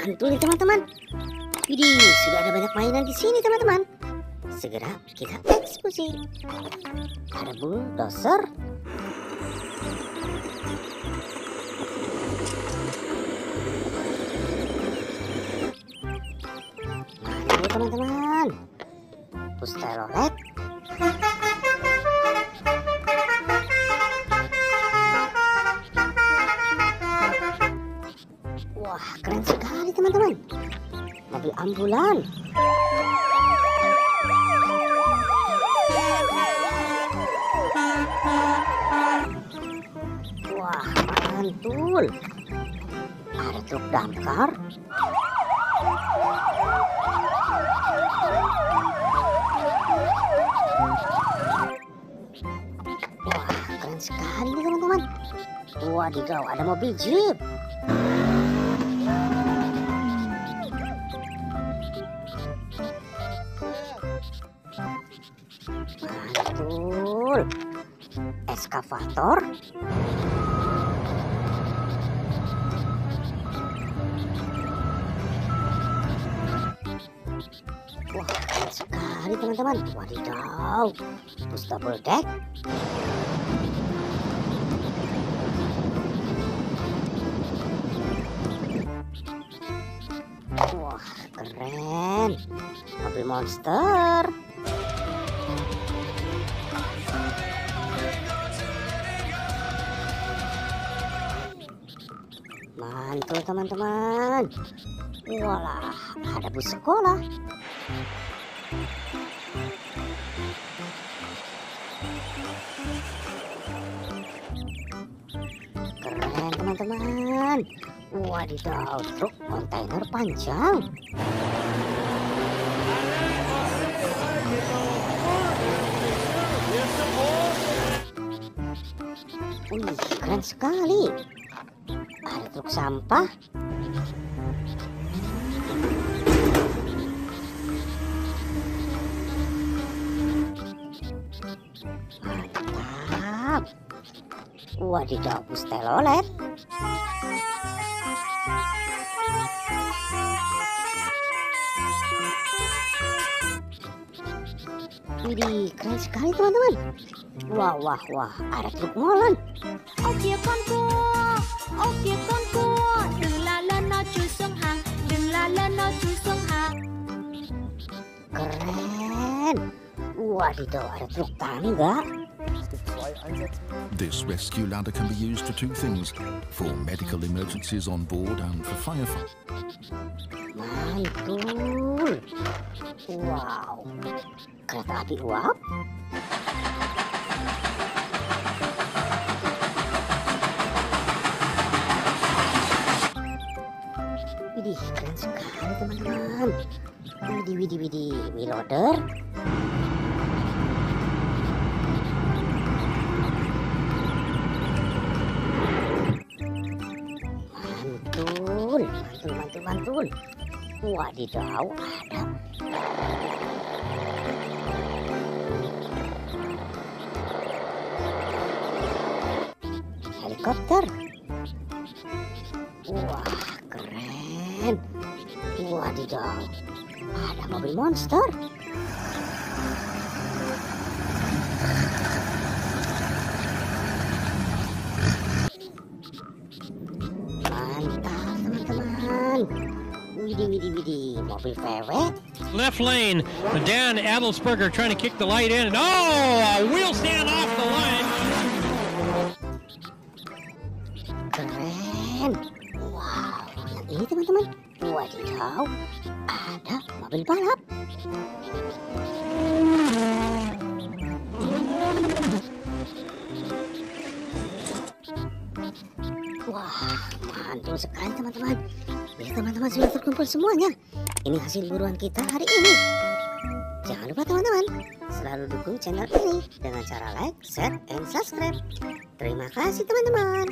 Mantul nih teman-teman. Widih, sudah ada banyak mainan di sini teman-teman. Segera kita eksekusi. Ada bulldozer. Mantul teman-teman. Bus Telolet. Wah, keren sekali teman-teman. Mobil ambulan. Wah, mantul. Ada truk damkar. Wah, keren sekali nih teman-teman. Wadidaw, ada mobil jeep. Mantul. Eskavator. Wah, keren sekali teman-teman. Wadidaw, bus double deck. Wah, keren. Mobil monster. Mantul teman-teman. Walah, ada bus sekolah. Keren teman-teman. Wadidaw, truk kontainer panjang. Wih, keren sekali. Ada truk sampah. Mantap. Wadidaw, bus Telolet. Widih, keren sekali teman-teman. Wah, wah, wah, ada truk molen. Ô kìa con cua, ô kìa con cua, đừng la lên nó chui xuống hang, đừng la lên nó chui xuống hang. Keren. Wadidaw, ada truk tangga. This rescue ladder can be used for two things, for medical emergencies on board and for firefighting. Mantul. Wow, kereta api uap. Widih, keren sekali teman-teman. Widih, widih, widih, wheeloader. Mantul, mantul, mantul, mantul. Wadidaw, ada. Helikopter. Wah, keren. Wadidaw, ada mobil monster. Mantap teman-teman. Widih, widih, widih, mobil VW. Left lane, Dan Adelsberger trying to kick the light in. And oh, a wheel stand off the line. Keren. Wow, yang ini teman-teman. Wadidaw, ada mobil balap. Wah, mantul sekali teman-teman. Ya teman-teman, sudah terkumpul semuanya. Ini hasil buruan kita hari ini. Jangan lupa teman-teman, selalu dukung channel ini dengan cara like, share, and subscribe. Terima kasih teman-teman.